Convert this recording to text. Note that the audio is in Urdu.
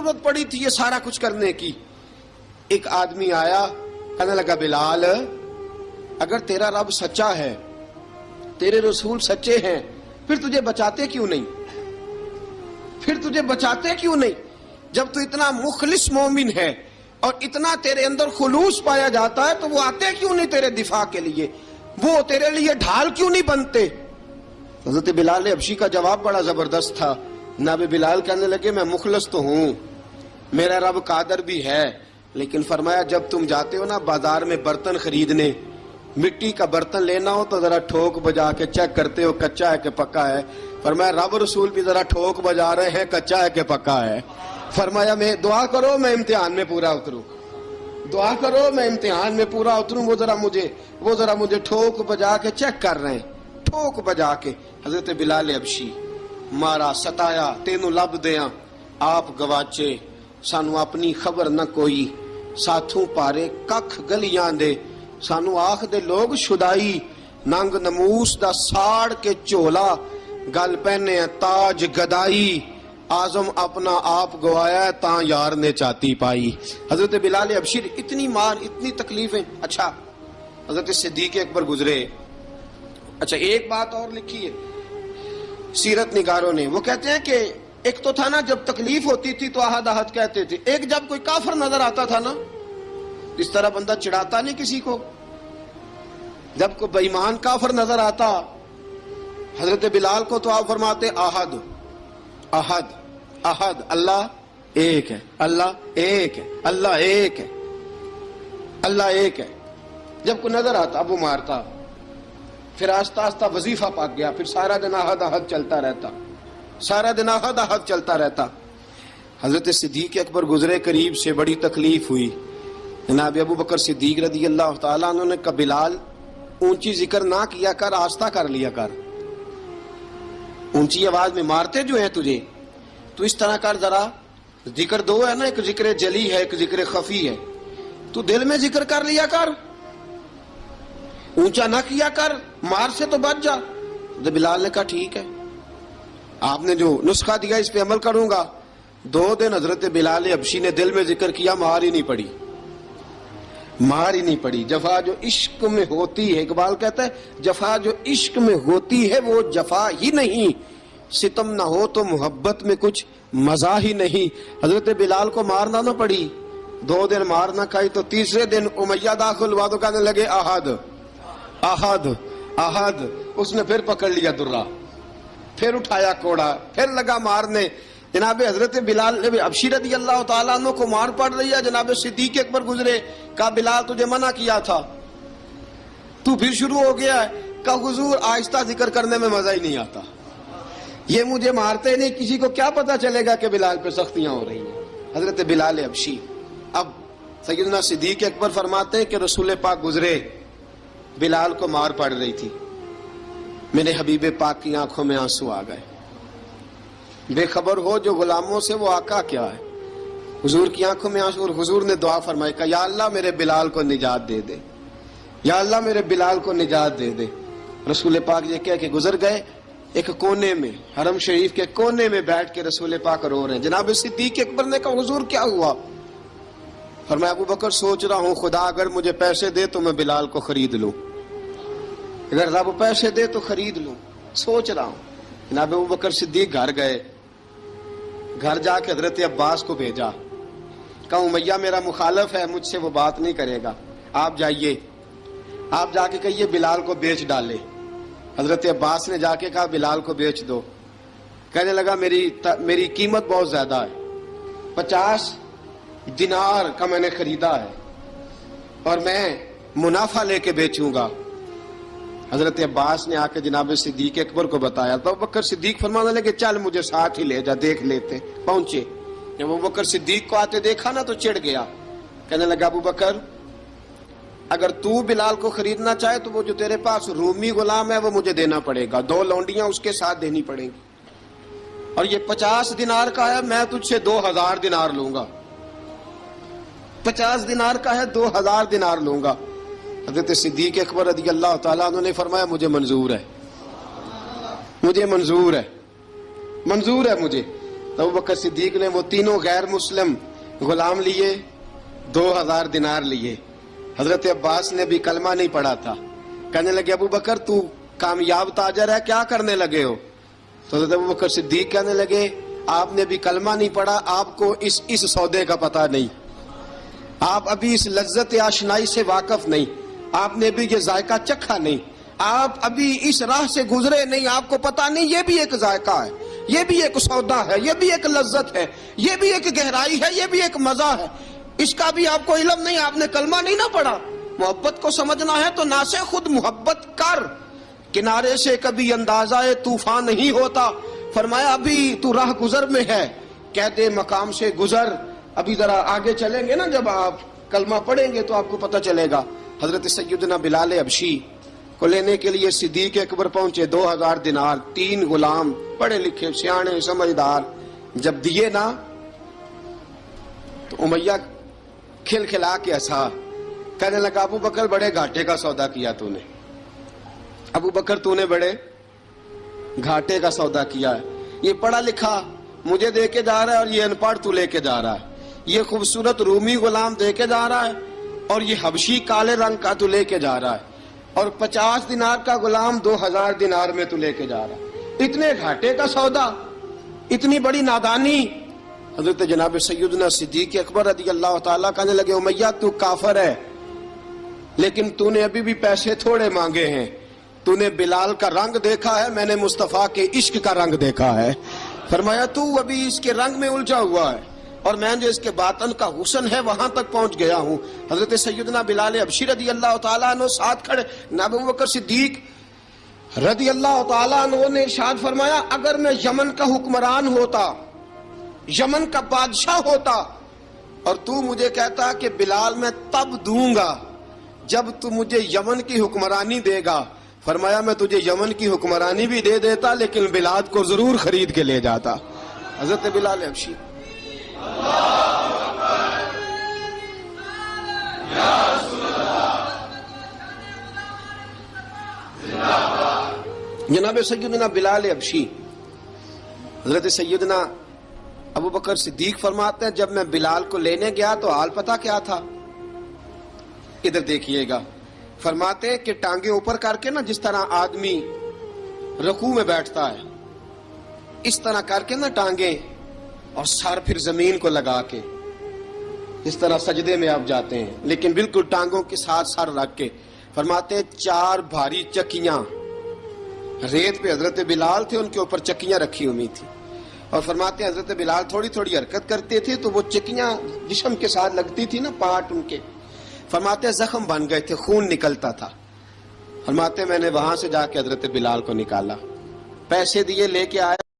ضرورت پڑی تھی یہ سارا کچھ کرنے کی؟ ایک آدمی آیا کہنے لگا بلال اگر تیرا رب سچا ہے، تیرے رسول سچے ہیں، پھر تجھے بچاتے کیوں نہیں؟ پھر تجھے بچاتے کیوں نہیں؟ جب تو اتنا مخلص مومن ہے اور اتنا تیرے اندر خلوص پایا جاتا ہے تو وہ آتے کیوں نہیں تیرے دفاع کے لیے؟ وہ تیرے لیے ڈھال کیوں نہیں بنتے؟ حضرت بلال حبشی کا جواب بڑا زبردست تھا۔ جناب بلال کہنے لگے میں مخلص تو ہوں، میرا رب قادر بھی ہے، لیکن فرمایا جب تم جاتے ہو نا بازار میں برتن خریدنے، مٹی کا برتن لینا ہو تو ذرا ٹھوک بجا کے چیک کرتے ہو کچا ہے کہ پکا ہے۔ فرمایا رب رسول بھی ذرا ٹھوک بجا رہے ہیں کچا ہے کہ پکا ہے۔ فرمایا میں دعا کرو میں امتحان میں پورا اتروں، دعا کرو میں امتحان میں پورا اتروں، وہ ذرا مجھے ٹھوک بجا کے چیک کر رہے ہیں، ٹھوک بجا کے۔ حضرت بلال حبشی مارا ستایا تینوں لب دیاں آپ گواچے سانو اپنی خبر نہ کوئی، ساتھوں پارے ککھ گلیاں دے سانو آخ دے لوگ شدائی، ننگ نموس دا ساڑ کے چولا گل پہنے تاج گدائی، آزم اپنا آپ گوایا تاں یار نے چاتی پائی۔ حضرت بلال حبشی اتنی مار اتنی تکلیفیں۔ اچھا حضرت صدیق اکبر گزرے۔ اچھا ایک بات اور لکھی ہے سیرت نگاروں نے، وہ کہتے ہیں کہ ایک تو تھا نا جب تکلیف ہوتی تھی تو احد احد کہتے تھے، ایک جب کوئی کافر نظر آتا تھا نا، اس طرح بندہ چڑھاتا نہیں کسی کو، جب کوئی بے ایمان کافر نظر آتا حضرت بلال کو تو آپ فرماتے احد احد احد، اللہ ایک ہے، اللہ ایک ہے، اللہ ایک ہے، اللہ ایک ہے۔ جب کوئی نظر آتا اب وہ مارتا، پھر آہستہ آہستہ وظیفہ پاک گیا، پھر سارا دن احد احد چلتا رہتا، سارا دن احد احد چلتا رہتا۔ حضرت صدیق اکبر گزرے قریب سے، بڑی تکلیف ہوئی۔ جناب ابو بکر صدیق رضی اللہ تعالیٰ عنہ نے کہا بلال اونچی ذکر نہ کیا کر، آہستہ کر لیا کر، اونچی آواز میں مارتے جو ہیں تجھے تو اس طرح کر، ذرا ذکر دو ہے نا، ایک ذکر جلی ہے ایک ذکر خفی ہے، تو دل میں ذکر کر لیا کر، اونچا نہ کیا کر، مار سے تو بچ جا۔ تو بلال نے کہا ٹھیک ہے، آپ نے جو نسخہ دیا اس پہ عمل کروں گا۔ 2 دن حضرت بلال حبشی نے دل میں ذکر کیا، مار ہی نہیں پڑی، مار ہی نہیں پڑی۔ جفا جو عشق میں ہوتی ہے، اقبال کہتا ہے جفا جو عشق میں ہوتی ہے وہ جفا ہی نہیں، ستم نہ ہو تو محبت میں کچھ مزہ ہی نہیں۔ حضرت بلال کو مارنا نہ پڑی، 2 دن مار نہ کھائی، تو تیسرے دن امیہ داخل ہوا تو کہنے لگے احد احد احد، اس نے پھر پکڑ لیا درہ، پھر اٹھایا کوڑا، پھر لگا مارنے۔ جناب حضرت بلال حبشی رضی اللہ تعالیٰ عنہ کو مار پڑ رہی ہے، جناب صدیق اکبر گزرے، کہا بلال تجھے منع کیا تھا، تو پھر شروع ہو گیا ہے۔ کہا حضور آہستہ ذکر کرنے میں مزہ ہی نہیں آتا، یہ مجھے مارتے نہیں، کسی کو کیا پتا چلے گا کہ بلال پہ سختیاں ہو رہی ہیں۔ حضرت بلال حبشی، اب سیدنا صدیق اکبر فرماتے ہیں کہ رسول پاک گزرے، بلال کو مار پڑ رہی تھی، میرے حبیب پاک کی آنکھوں میں آنسو آ گئے۔ بے خبر ہو جو غلاموں سے وہ آقا کیا ہے، حضور کی آنکھوں میں آنسو، اور حضور نے دعا فرمائی کہ یا اللہ میرے بلال کو نجات دے دے، یا اللہ میرے بلال کو نجات دے دے۔ رسول پاک یہ کہہ کے گزر گئے، ایک کونے میں حرم شریف کے کونے میں بیٹھ کے رسول پاک رو رہے ہیں۔ جناب صدیق اکبر نے کہا حضور کیا ہوا؟ فرمایا ابو بکر سوچ رہا ہوں خدا اگر مجھے پیسے دے تو میں بلال کو خرید لوں، اگر رب پیسے دے تو خرید لوں، سوچ رہا ہوں۔ جناب ابو بکر صدیق گھر گئے، گھر جا کے حضرت عباس کو بھیجا، کہا امیہ میرا مخالف ہے، مجھ سے وہ بات نہیں کرے گا، آپ جائیے، آپ جا کے کہیے بلال کو بیچ ڈالے۔ حضرت عباس نے جا کے کہا بلال کو بیچ دو۔ کہنے لگا میری قیمت بہت زیادہ ہے، 50 دینار کا میں نے خریدا ہے اور میں منافع لے کے بیچوں گا۔ حضرت عباس نے آ کے جناب صدیق اکبر کو بتایا تو ابو بکر صدیق فرمانے لگے چل مجھے ساتھ ہی لے جا، دیکھ لیتے۔ پہنچے، جب ابو بکر صدیق کو آتے دیکھا نا تو چڑ گیا، کہنے لگا ابو بکر اگر تو بلال کو خریدنا چاہے تو وہ جو تیرے پاس رومی غلام ہے وہ مجھے دینا پڑے گا، 2 لونڈیاں اس کے ساتھ دینی پڑیں گی، اور یہ 50 دینار کا ہے، میں تجھ سے 2000 دینار لوں گا، 50 دینار کا ہے 2000 دینار لوں گا۔ حضرت صدیق اکبر رضی اللہ تعالیٰ عنہ نے فرمایا مجھے منظور ہے، مجھے منظور ہے، منظور ہے مجھے۔ تو ابو بکر صدیق نے وہ تینوں غیر مسلم غلام لیے، 2000 دینار لیے۔ حضرت عباس نے بھی کلمہ نہیں پڑھا تھا، کہنے لگے ابو بکر تو کامیاب تاجر ہے، کیا کرنے لگے ہو؟ تو حضرت ابو بکر صدیق کہنے لگے آپ نے بھی کلمہ نہیں پڑھا، آپ کو اس سودے کا پتہ نہیں، آپ ابھی اس لذت آشنائی سے واقف نہیں، آپ نے بھی یہ ذائقہ چکھا نہیں، آپ ابھی اس راہ سے گزرے نہیں، آپ کو پتہ نہیں یہ بھی ایک ذائقہ ہے، یہ بھی ایک سودا ہے، یہ بھی ایک لذت ہے، یہ بھی ایک گہرائی ہے، یہ بھی ایک مزہ ہے، اس کا بھی آپ کو علم نہیں، آپ نے کلمہ نہیں نہ پڑھا۔ محبت کو سمجھنا ہے تو نہ سے خود محبت کر، کنارے سے کبھی اندازہ طوفان نہیں ہوتا۔ فرمایا ابھی تو راہ گزر میں ہے، کہہ دے مقام سے گزر، ابھی ذرا آگے چلیں گے نا، جب آپ کلمہ پڑھیں گے تو آپ کو پتہ چلے گا۔ حضرت سیدنا بلال حبشی کو لینے کے لیے صدیق اکبر پہنچے، 2000 دینار، 3 غلام پڑھے لکھے سیانے سمجھدار، جب دیے نا تو امیہ کھل کھلا کے ہنسا، کہنے لگا ابو بکر بڑے گھاٹے کا سودا کیا تو نے، ابو بکر تو نے بڑے گھاٹے کا سودا کیا ہے، یہ پڑھا لکھا مجھے دے کے جا رہا ہے اور یہ ان پڑھ تو لے کے جا رہا ہے، یہ خوبصورت رومی غلام دے کے جا رہا ہے اور یہ حبشی کالے رنگ کا تو لے کے جا رہا ہے، اور 50 دینار کا غلام 2000 دینار میں تو لے کے جا رہا ہے، اتنے گھاٹے کا سودا، اتنی بڑی نادانی۔ حضرت جناب سیدنا صدیق اکبر رضی اللہ تعالیٰ کہنے لگے امیہ تو کافر ہے، لیکن تو نے ابھی بھی پیسے تھوڑے مانگے ہیں، تو نے بلال کا رنگ دیکھا ہے، میں نے مصطفیٰ کے عشق کا رنگ دیکھا ہے۔ فرمایا تو ابھی اس کے رنگ میں الجھا ہوا ہے اور میں جو اس کے باطن کا حسن ہے وہاں تک پہنچ گیا ہوں۔ حضرت سیدنا بلال حبشی رضی اللہ تعالیٰ عنہ ساتھ کھڑے، ابو بکر صدیق رضی اللہ تعالیٰ عنہ نے ارشاد فرمایا اگر میں یمن کا حکمران ہوتا، یمن کا بادشاہ ہوتا اور تو مجھے کہتا کہ بلال میں تب دوں گا جب تو مجھے یمن کی حکمرانی دے گا، فرمایا میں تجھے یمن کی حکمرانی بھی دے دیتا لیکن بلال کو ضرور خرید کے لے جاتا۔ حضرت بلال حبشی جناب سیدنا بلال حبشی، حضرت سیدنا ابو بکر صدیق فرماتے ہیں جب میں بلال کو لینے گیا تو حال پتہ کیا تھا؟ ادھر دیکھیے گا، فرماتے کہ ٹانگیں اوپر کر کے نا، جس طرح آدمی رکوع میں بیٹھتا ہے اس طرح کر کے نا ٹانگیں، اور سر پھر زمین کو لگا کے جس طرح سجدے میں آپ جاتے ہیں، لیکن بالکل ٹانگوں کے ساتھ سر رکھ کے۔ فرماتے 4 بھاری چکیاں ریت پہ حضرت بلال تھے، ان کے اوپر چکیاں رکھی ہوئی تھی، اور فرماتے ہیں حضرت بلال تھوڑی تھوڑی حرکت کرتے تھے تو وہ چکیاں جسم کے ساتھ لگتی تھی نا، پارٹ ان کے، فرماتے زخم بن گئے تھے، خون نکلتا تھا۔ فرماتے میں نے وہاں سے جا کے حضرت بلال کو نکالا، پیسے دیے، لے کے آیا،